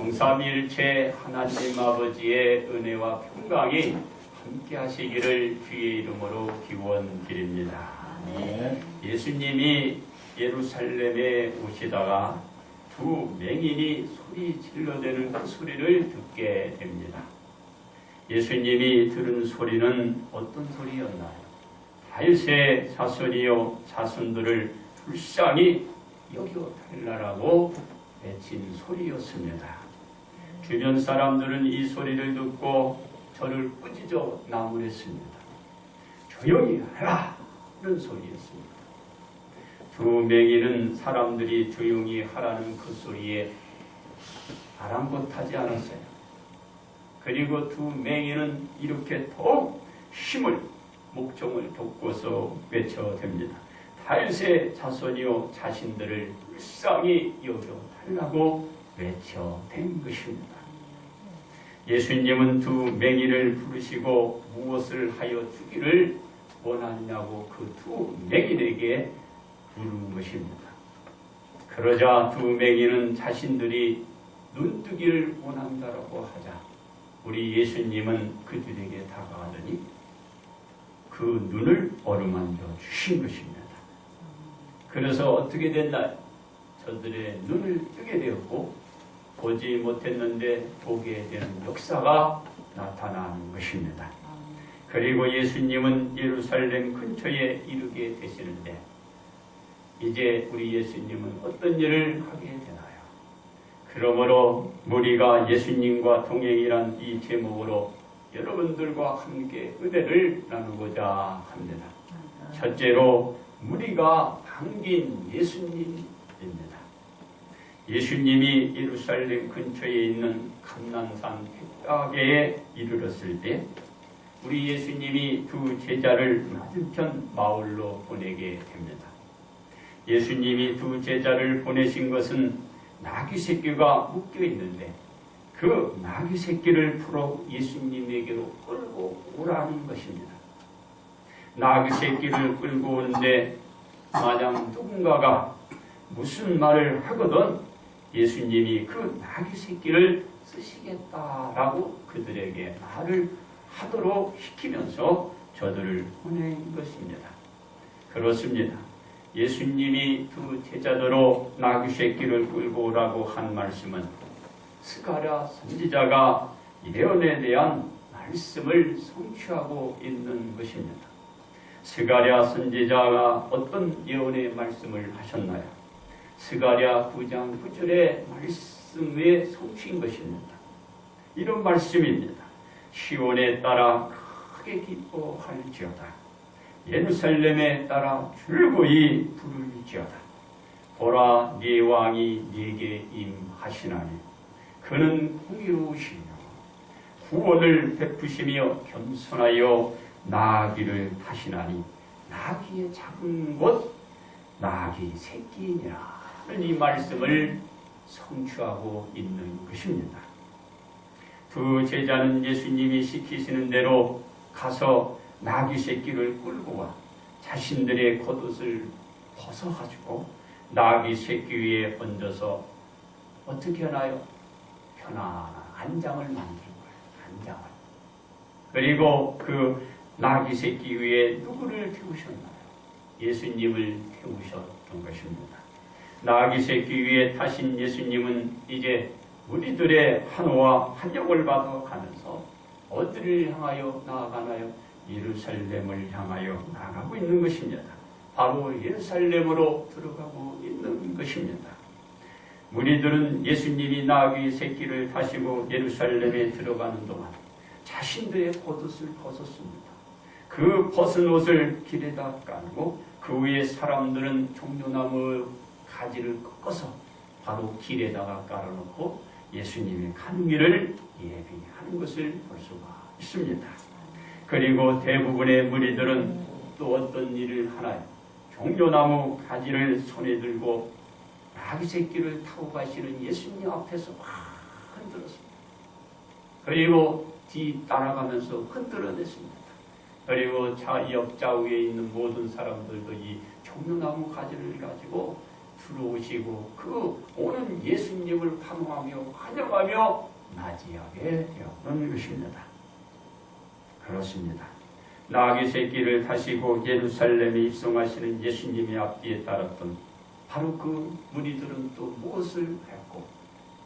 성삼위일체 하나님 아버지의 은혜와 평강이 함께 하시기를 주의 이름으로 기원드립니다. 예수님이 예루살렘에 오시다가 두 맹인이 소리 질러대는 그 소리를 듣게 됩니다. 예수님이 들은 소리는 어떤 소리였나요? 다윗의 자손이요 자손들을 불쌍히 여겨 달라라고 외친 소리였습니다. 주변 사람들은 이 소리를 듣고 저를 꾸짖어 나무랬습니다. 조용히 하라! 이런 소리였습니다. 두 맹인은 사람들이 조용히 하라는 그 소리에 아랑곳하지 않았어요. 그리고 두 맹인은 이렇게 더욱 힘을 목청을 돋궈서 외쳐댑니다. 다윗의 자손이요 자신들을 불쌍히 여겨달라고 외쳐댄 것입니다. 예수님은 두 맹인을 부르시고 무엇을 하여 주기를 원하냐고 그 두 맹인에게 물은 것입니다. 그러자 두 맹인은 자신들이 눈뜨기를 원한다라고 하자 우리 예수님은 그들에게 다가가더니 그 눈을 어루만져 주신 것입니다. 그래서 어떻게 됐나요? 저들의 눈을 뜨게 되었고 보지 못했는데 보게 되는 역사가 나타나는 것입니다. 그리고 예수님은 예루살렘 근처에 이르게 되시는데 이제 우리 예수님은 어떤 일을 하게 되나요? 그러므로 무리가 예수님과 동행이란 이 제목으로 여러분들과 함께 은혜를 나누고자 합니다. 첫째로 무리가 반긴 예수님입니다. 예수님이 예루살렘 근처에 있는 감난산 벳다게에 이르렀을 때 우리 예수님이 두 제자를 맞은편 마을로 보내게 됩니다. 예수님이 두 제자를 보내신 것은 나귀 새끼가 묶여 있는데 그 나귀 새끼를 풀어 예수님에게로 끌고 오라는 것입니다. 나귀 새끼를 끌고 오는데 만약 누군가가 무슨 말을 하거든 예수님이 그 나귀 새끼를 쓰시겠다라고 그들에게 말을 하도록 시키면서 저들을 보낸 것입니다. 그렇습니다. 예수님이 두 제자도로 나귀 새끼를 끌고 오라고 한 말씀은 스가랴 선지자가 예언에 대한 말씀을 성취하고 있는 것입니다. 스가랴 선지자가 어떤 예언의 말씀을 하셨나요? 스가랴 9장 9절의 말씀에 성취인 것입니다. 이런 말씀입니다. 시온에 따라 크게 기뻐할지어다. 예루살렘에 따라 즐거이 부를지어다. 보라 네 왕이 네게 임하시나니 그는 공의로우시며 구원을 베푸시며 겸손하여 나귀를 타시나니 나귀의 작은 곳 나귀 새끼니라. 이 말씀을 성취하고 있는 것입니다. 두 제자는 예수님이 시키시는 대로 가서 나귀 새끼를 끌고 와 자신들의 겉옷을 벗어가지고 나귀 새끼 위에 얹어서 어떻게 하나요? 편안한 안장을 만든 거예요. 안장을. 그리고 그 나귀 새끼 위에 누구를 태우셨나요? 예수님을 태우셨던 것입니다. 나귀 새끼 위에 타신 예수님은 이제 우리들의 한호와 한역을 받아가면서 어디를 향하여 나아가나요? 예루살렘을 향하여 나아가고 있는 것입니다. 바로 예루살렘으로 들어가고 있는 것입니다. 무리들은 예수님이 나귀 새끼를 타시고 예루살렘에 들어가는 동안 자신들의 겉옷을 벗었습니다. 그 벗은 옷을 길에다 깔고 그 위에 사람들은 종려나무 가지를 꺾어서 바로 길에다가 깔아놓고 예수님의 가는 길을 예비하는 것을 볼 수가 있습니다. 그리고 대부분의 무리들은 또 어떤 일을 하나요? 종려나무 가지를 손에 들고 나귀 새끼를 타고 가시는 예수님 앞에서 막 흔들었습니다. 그리고 뒤 따라가면서 흔들어냈습니다. 그리고 옆좌우에 있는 모든 사람들도 이 종려나무 가지를 가지고 들어오시고 그 오는 예수님을 환호하며 환영하며 맞이하게 되었던 것입니다. 그렇습니다. 나귀 새끼를 타시고 예루살렘에 입성하시는 예수님의 앞뒤에 따랐던 바로 그 무리들은 또 무엇을 했고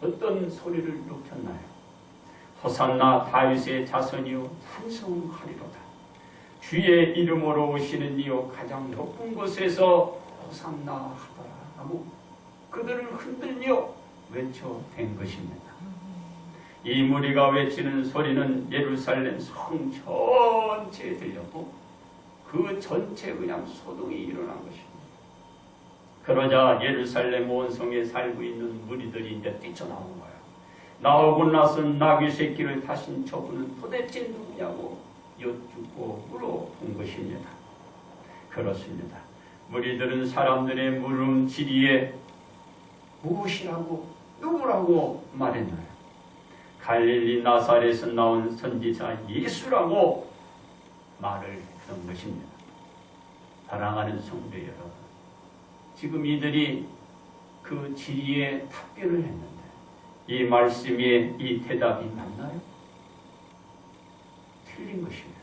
어떤 소리를 높였나요? 호산나 다윗의 자손이요 찬송하리로다. 주의 이름으로 오시는 이요 가장 높은 곳에서 호산나 하더라 하고 그들을 흔들며 외쳐댄 것입니다. 이 무리가 외치는 소리는 예루살렘 성 전체에 들렸고 그 전체에 그냥 소동이 일어난 것입니다. 그러자 예루살렘 온 성에 살고 있는 무리들이 이제 뛰쳐나온 거예요. 나오고 나서 나귀 새끼를 타신 저분은 도대체 누구냐고 여쭙고 물어본 것입니다. 그렇습니다. 무리들은 사람들의 물음지리에 무엇이라고 누구라고 말했나요? 갈릴리 나사렛에서 나온 선지자 예수라고 말을 했던 것입니다. 사랑하는 성도 여러분, 지금 이들이 그 지리에 답변을 했는데 이 말씀에 이 대답이 맞나요? 틀린 것입니다.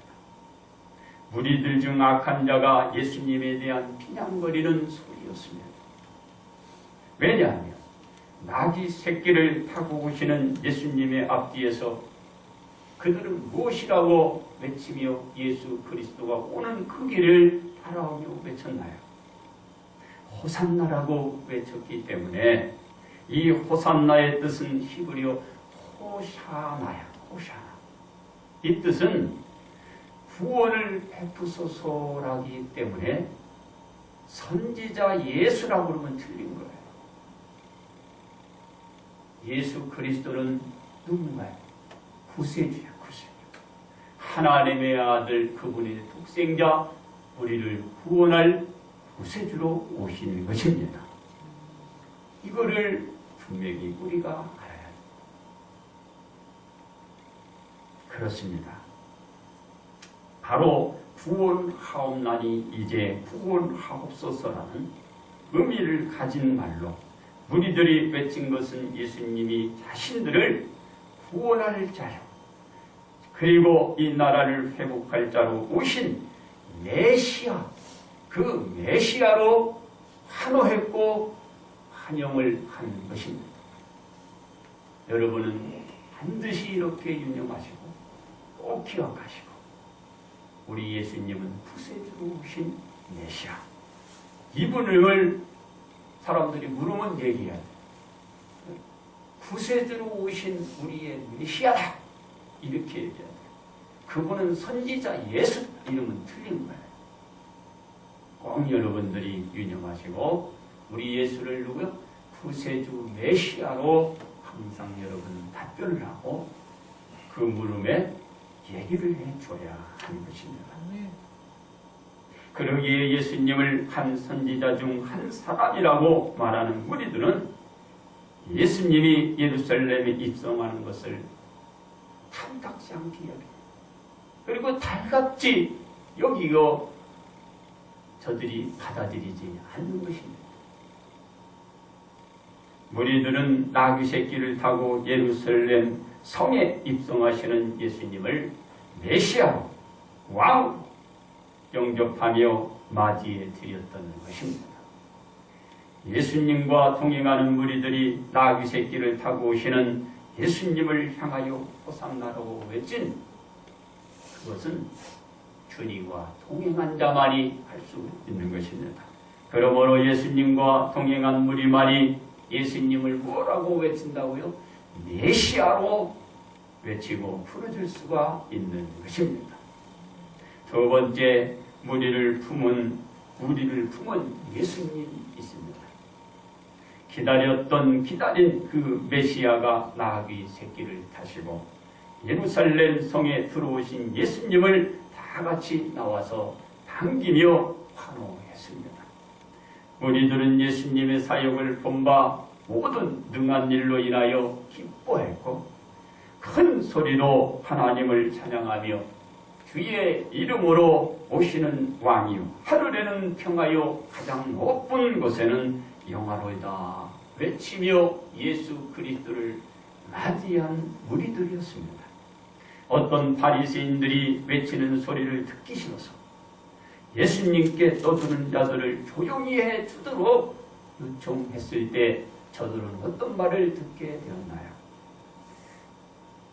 무리들 중 악한 자가 예수님에 대한 비난거리는 소리였습니다. 왜냐하면 나귀 새끼를 타고 오시는 예수님의 앞뒤에서 그들은 무엇이라고 외치며 예수 그리스도가 오는 그 길을 바라오며 외쳤나요? 호산나라고 외쳤기 때문에 이 호산나의 뜻은 히브리어 호샤나야. 호샤나. 이 뜻은 구원을 베푸소서라기 때문에 선지자 예수라고 그러면 틀린 거예요. 예수 그리스도는 누군가요? 구세주야, 구세주. 하나님의 아들, 그분의 독생자, 우리를 구원할 구세주로 오시는 것입니다. 이거를 분명히 우리가 알아야 합니다. 그렇습니다. 바로 구원하옵나니 이제 구원하옵소서라는 의미를 가진 말로 무리들이 외친 것은 예수님이 자신들을 구원할 자요, 그리고 이 나라를 회복할 자로 오신 메시아, 그 메시아로 환호했고 환영을 한 것입니다. 여러분은 반드시 이렇게 유념하시고 꼭 기억하시고, 우리 예수님은 구세주로 오신 메시아, 이분을 사람들이 물으면 얘기해야 돼. 구세주로 오신 우리의 메시아다, 이렇게 얘기해야 돼. 그분은 선지자 예수, 이름은 틀린 거예요. 꼭 여러분들이 유념하시고 우리 예수를 누구요? 구세주 메시아로 항상 여러분 답변을 하고 그 물음에 얘기를 해줘야 하는 것입니다. 그러기에 예수님을 한 선지자 중 한 사람이라고 말하는 무리들은 예수님이 예루살렘에 입성하는 것을 탐탁지 않게 여깁니다. 그리고 달갑지 여기고 저들이 받아들이지 않는 것입니다. 무리들은 나귀 새끼를 타고 예루살렘 성에 입성하시는 예수님을 메시아로, 왕으로 영접하며 맞이해 드렸던 것입니다. 예수님과 동행하는 무리들이 나귀 새끼를 타고 오시는 예수님을 향하여 호산나라고 외친 그것은 주님과 동행한 자만이 할 수 있는 것입니다. 그러므로 예수님과 동행한 무리만이 예수님을 뭐라고 외친다고요? 메시아로 외치고 부르줄 수가 있는 것입니다. 두 번째, 무리를 품은 예수님이 있습니다. 기다린 그 메시아가 나귀 새끼를 타시고 예루살렘 성에 들어오신 예수님을 다 같이 나와서 반기며 환호했습니다. 무리들은 예수님의 사역을 본바 모든 능한 일로 인하여 기뻐했고 큰 소리로 하나님을 찬양하며 주의 이름으로 오시는 왕이요 하늘에는 평화요 가장 높은 곳에는 영화로이다 외치며 예수 그리스도를 맞이한 무리들이었습니다. 어떤 바리새인들이 외치는 소리를 듣기 싫어서 예수님께 떠드는 자들을 조용히 해주도록 요청했을 때 저들은 어떤 말을 듣게 되었나요?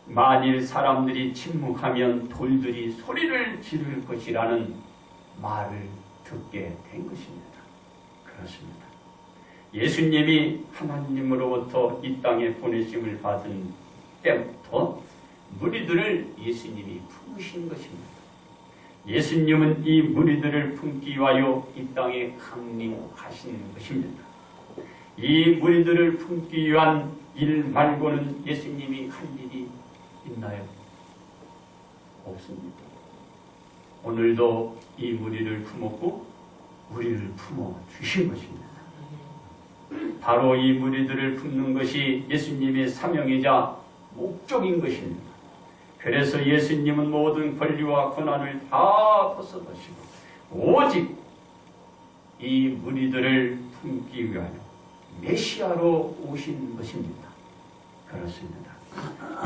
만일 사람들이 침묵하면 돌들이 소리를 지를 것이라는 말을 듣게 된 것입니다. 그렇습니다. 예수님이 하나님으로부터 이 땅에 보내심을 받은 때부터 무리들을 예수님이 품으신 것입니다. 예수님은 이 무리들을 품기 위하여 이 땅에 강림하신 것입니다. 이 무리들을 품기 위한 일 말고는 예수님이 할 일이 있나요? 없습니다. 오늘도 이 무리를 품었고 우리를 품어 주신 것입니다. 바로 이 무리들을 품는 것이 예수님의 사명이자 목적인 것입니다. 그래서 예수님은 모든 권리와 권한을 다 벗어버리시고 오직 이 무리들을 품기 위하여 메시아로 오신 것입니다. 그렇습니다.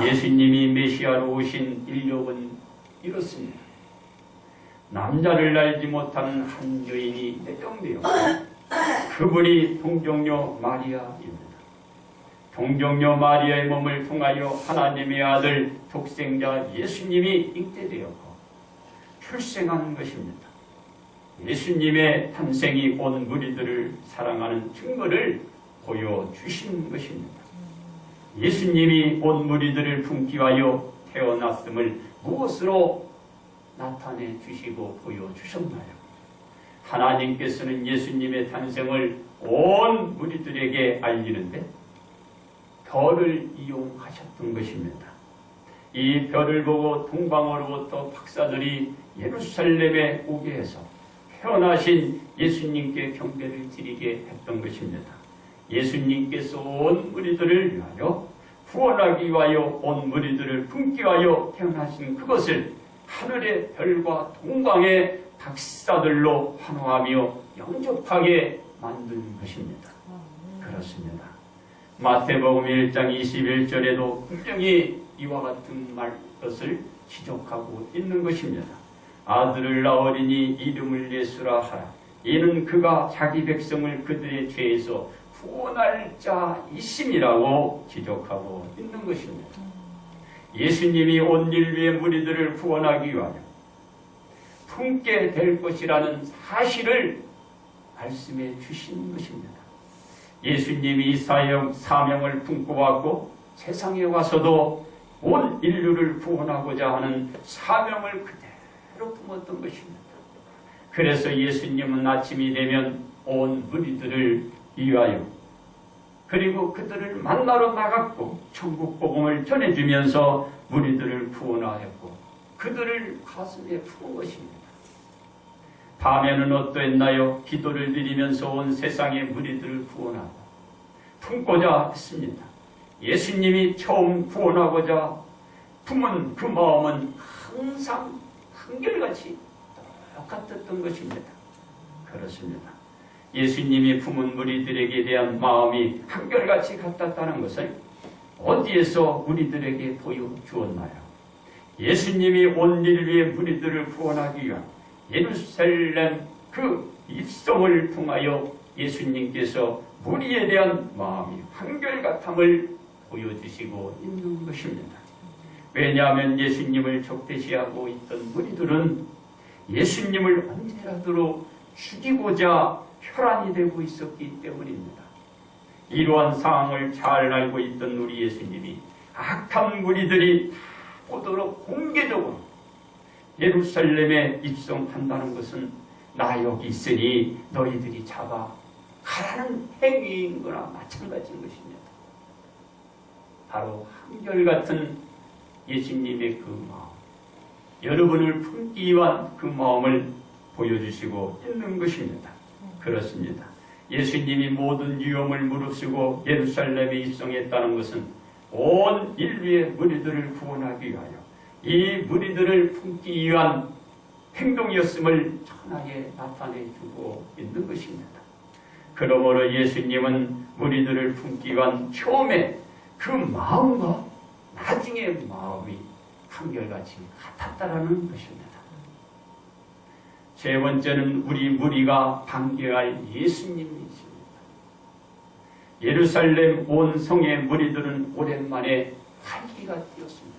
예수님이 메시아로 오신 인력은 이렇습니다. 남자를 알지 못하는 한 여인이 내정되어 그분이 동정녀 마리아입니다. 동정녀 마리아의 몸을 통하여 하나님의 아들 독생자 예수님이 잉태되었고 출생한 것입니다. 예수님의 탄생이 온 무리들을 사랑하는 증거를 보여주신 것입니다. 예수님이 온 무리들을 품기 위하여 태어났음을 무엇으로 나타내 주시고 보여주셨나요? 하나님께서는 예수님의 탄생을 온 무리들에게 알리는데 별을 이용하셨던 것입니다. 이 별을 보고 동방으로부터 박사들이 예루살렘에 오게 해서 태어나신 예수님께 경배를 드리게 했던 것입니다. 예수님께서 온 무리들을 위하여 구원하기 위하여 온 무리들을 품기 위하여 태어나신 그것을 하늘의 별과 동방의 박사들로 환호하며 영접하게 만든 것입니다. 그렇습니다. 마태복음 1장 21절에도 분명히 이와 같은 것을 지적하고 있는 것입니다. 아들을 낳으리니 이름을 예수라 하라. 이는 그가 자기 백성을 그들의 죄에서 구원할 자이심이라고 지적하고 있는 것입니다. 예수님이 온 인류의 무리들을 구원하기 위하여 품게 될 것이라는 사실을 말씀해 주신 것입니다. 예수님이 이 사명을 품고 왔고 세상에 와서도 온 인류를 구원하고자 하는 사명을 그대로 품었던 것입니다. 그래서 예수님은 아침이 되면 온 무리들을 위하여 그리고 그들을 만나러 나갔고 천국 복음을 전해주면서 무리들을 구원하였고 그들을 가슴에 품은 것입니다. 밤에는 어떠했나요? 기도를 드리면서 온 세상의 무리들을 구원하고 품고자 했습니다. 예수님이 처음 구원하고자 품은 그 마음은 항상 한결같이 똑같았던 것입니다. 그렇습니다. 예수님이 품은 무리들에게 대한 마음이 한결같이 같았다는 것을 어디에서 우리들에게 보여주었나요? 예수님이 온 인류의 무리들을 구원하기 위한 예루살렘 그 입성을 통하여 예수님께서 무리에 대한 마음이 한결같음을 보여주시고 있는 것입니다. 왜냐하면 예수님을 적대시하고 있던 무리들은 예수님을 언제라도 죽이고자 혈안이 되고 있었기 때문입니다. 이러한 상황을 잘 알고 있던 우리 예수님이 악한 무리들이 보도록 공개적으로 예루살렘에 입성한다는 것은 나 여기 있으니 너희들이 잡아 가라는 행위인 거나 마찬가지인 것입니다. 바로 한결같은 예수님의 그 마음, 여러분을 품기 위한 그 마음을 보여주시고 있는 것입니다. 그렇습니다. 예수님이 모든 위험을 무릅쓰고 예루살렘에 입성했다는 것은 온 인류의 무리들을 구원하기 위하여 이 무리들을 품기 위한 행동이었음을 천하게 나타내주고 있는 것입니다. 그러므로 예수님은 무리들을 품기 위한 처음에 그 마음과 나중의 마음이 한결같이 같았다라는 것입니다. 세 번째는 우리 무리가 반겨할 예수님이십니다. 예루살렘 온 성의 무리들은 오랜만에 활기가 뛰었습니다.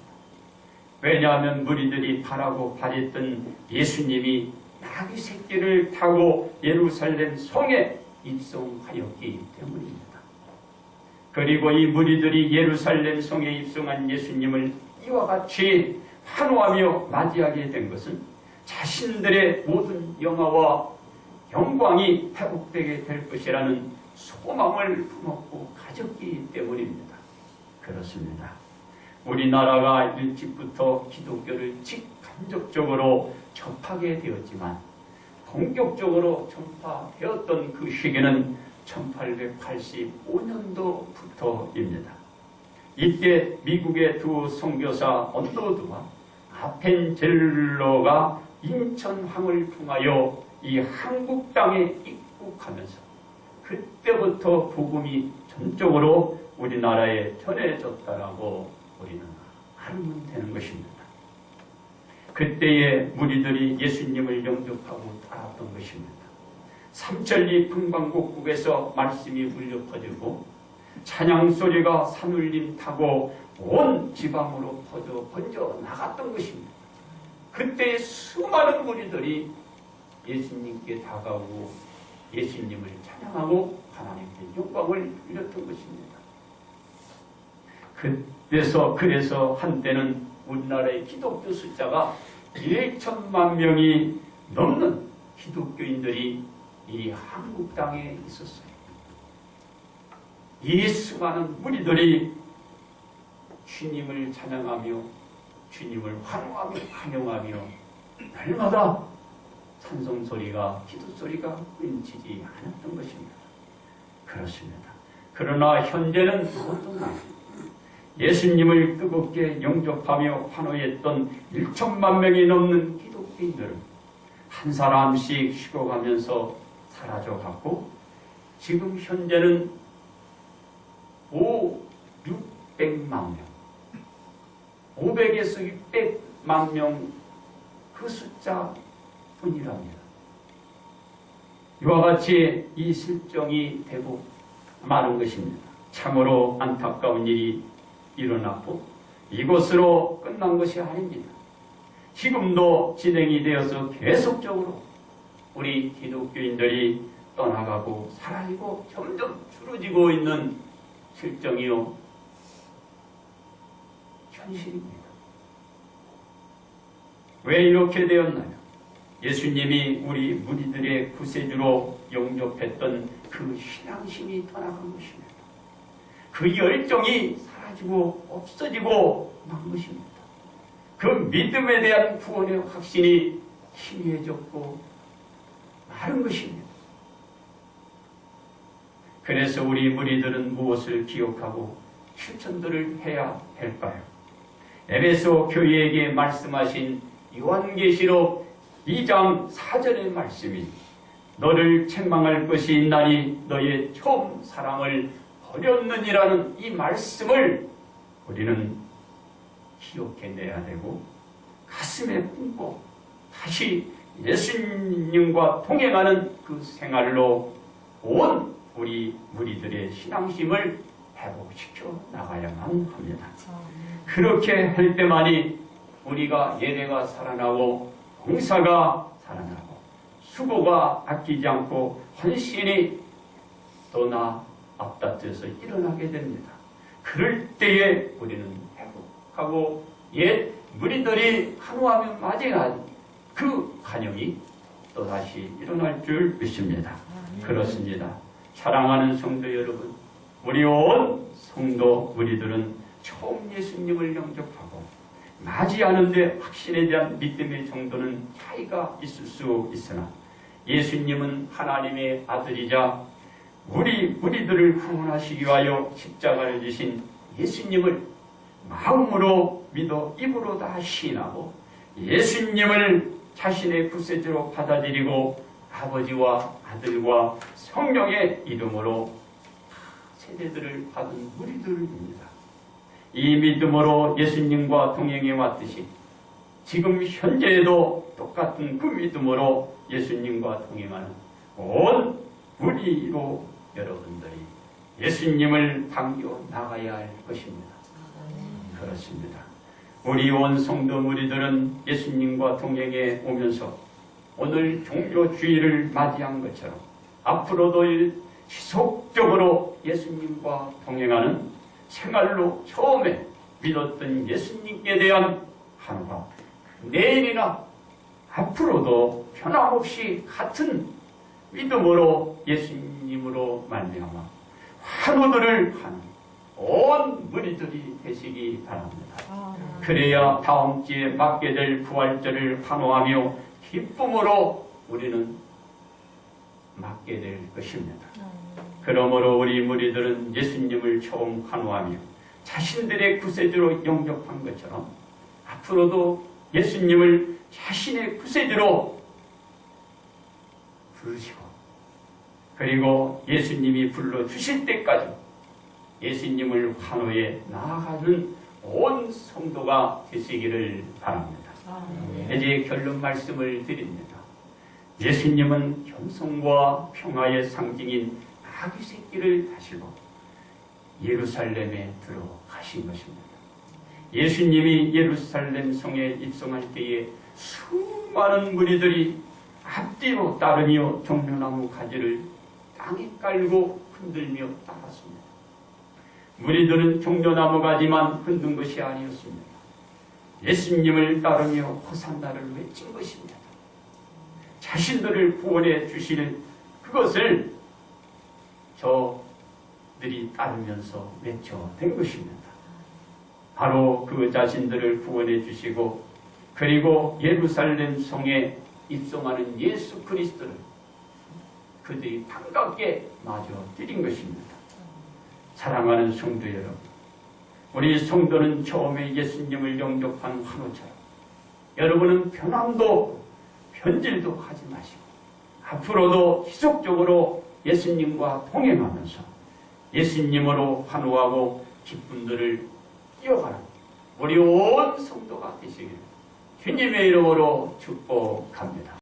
왜냐하면 무리들이 바라고 바랬던 예수님이 나귀 새끼를 타고 예루살렘 성에 입성하였기 때문입니다. 그리고 이 무리들이 예루살렘 성에 입성한 예수님을 이와 같이 환호하며 맞이하게 된 것은 자신들의 모든 영화와 영광이 회복되게 될 것이라는 소망을 품었고 가졌기 때문입니다. 그렇습니다. 우리나라가 일찍부터 기독교를 직간접적으로 접하게 되었지만 본격적으로 전파되었던 그 시기는 1885년도부터입니다. 이때 미국의 두 선교사 언더드와 아펜젤러가 인천항을 통하여 이 한국 땅에 입국하면서 그때부터 복음이 전적으로 우리나라에 전해졌다라고 우리는 알면 되는 것입니다. 그때의 무리들이 예수님을 영접하고 따랐던 것입니다. 삼천리 풍광곡국에서 말씀이 울려 퍼지고 찬양 소리가 산울림 타고 온 지방으로 번져 나갔던 것입니다. 그때 수많은 무리들이 예수님께 다가오고 예수님을 찬양하고 하나님께 영광을 돌렸던 것입니다. 그래서 한때는 우리나라의 기독교 숫자가 1천만 명이 넘는 기독교인들이 이 한국 땅에 있었어요. 이 수많은 무리들이 주님을 찬양하며 주님을 환호하며 환영하며 날마다 찬송 소리가 기도 소리가 끊이지 않았던 것입니다. 그렇습니다. 그러나 현재는 어떠나 예수님을 뜨겁게 영접하며 환호했던 1천만 명이 넘는 기독교인들은 한 사람씩 식어가면서 사라져갔고 지금 현재는 600만 명 500에서 600만 명 그 숫자뿐이랍니다. 이와 같이 이 실정이 되고 마는 것입니다. 참으로 안타까운 일이 일어났고 이것으로 끝난 것이 아닙니다. 지금도 진행이 되어서 계속적으로 우리 기독교인들이 떠나가고 사라지고 점점 줄어지고 있는 실정이요 현실입니다. 왜 이렇게 되었나요? 예수님이 우리 무리들의 구세주로 영접했던 그 신앙심이 떠나간 것입니다. 그 열정이 사라지고 없어지고 만 것입니다. 그 믿음에 대한 구원의 확신이 희미해졌고 마른 것입니다. 그래서 우리 무리들은 무엇을 기억하고 실천들을 해야 할까요? 에베소 교회에게 말씀하신 요한계시록 2장 4절의 말씀이 너를 책망할 것이 있나니 너의 처음 사랑을 버렸느니라는 이 말씀을 우리는 기억해내야 되고 가슴에 품고 다시 예수님과 동행하는 그 생활로 온 우리 무리들의 신앙심을 회복시켜 나가야만 합니다. 그렇게 할 때만이 우리가 예배가 살아나고 봉사가 살아나고 수고가 아끼지 않고 헌신이 더 앞다퉈서 일어나게 됩니다. 그럴 때에 우리는 회복하고 옛 무리들이 환호하며 맞이한 그 환영이 또다시 일어날 줄 믿습니다. 그렇습니다. 사랑하는 성도 여러분, 우리 온 성도 무리들은 처음 예수님을 영접하고 맞이하는데 확신에 대한 믿음의 정도는 차이가 있을 수 있으나 예수님은 하나님의 아들이자 우리 무리들을 구원하시기 위하여 십자가를 지신 예수님을 마음으로 믿어 입으로 다 시인하고 예수님을 자신의 구세주로 받아들이고 아버지와 아들과 성령의 이름으로 세례들을 받은 무리들입니다. 이 믿음으로 예수님과 동행해 왔듯이 지금 현재에도 똑같은 그 믿음으로 예수님과 동행하는 온 무리로 여러분들이 예수님을 당겨 나가야 할 것입니다. 그렇습니다. 우리 온 성도 무리들은 예수님과 동행해 오면서 오늘 종료주의를 맞이한 것처럼 앞으로도 지속적으로 예수님과 동행하는 생활로 처음에 믿었던 예수님께 대한 한화, 내일이나 앞으로도 변함없이 같은 믿음으로 예수님으로 말미암아 환호들을 하는 온 무리들이 되시기 바랍니다. 그래야 다음 주에 맞게 될 부활절을 환호하며 기쁨으로 우리는 맞게 될 것입니다. 그러므로 우리 무리들은 예수님을 처음 환호하며 자신들의 구세주로 영접한 것처럼 앞으로도 예수님을 자신의 구세주로 부르시고 그리고 예수님이 불러주실 때까지 예수님을 환호해 나아가는 온 성도가 되시기를 바랍니다. 이제 결론 말씀을 드립니다. 예수님은 겸손과 평화의 상징인 아기 새끼를 다시고 예루살렘에 들어가신 것입니다. 예수님이 예루살렘 성에 입성할 때에 수많은 무리들이 앞뒤로 따르며 종려나무 가지를 땅에 깔고 흔들며 따랐습니다. 무리들은 종려나무 가지만 흔든 것이 아니었습니다. 예수님을 따르며 호산나를 외친 것입니다. 자신들을 구원해 주실 그것을 저들이 따르면서 외쳐댄 것입니다. 바로 그 자신들을 구원해 주시고 그리고 예루살렘 성에 입성하는 예수 그리스도를 그들이 반갑게 맞아 드린 것입니다. 사랑하는 성도 여러분, 우리 성도는 처음에 예수님을 영접한 환호처럼 여러분은 변함도 변질도 하지 마시고 앞으로도 지속적으로 예수님과 동행하면서 예수님으로 환호하고 기쁨들을 이어가는 우리 온 성도가 되시기를 주님의 이름으로 축복합니다.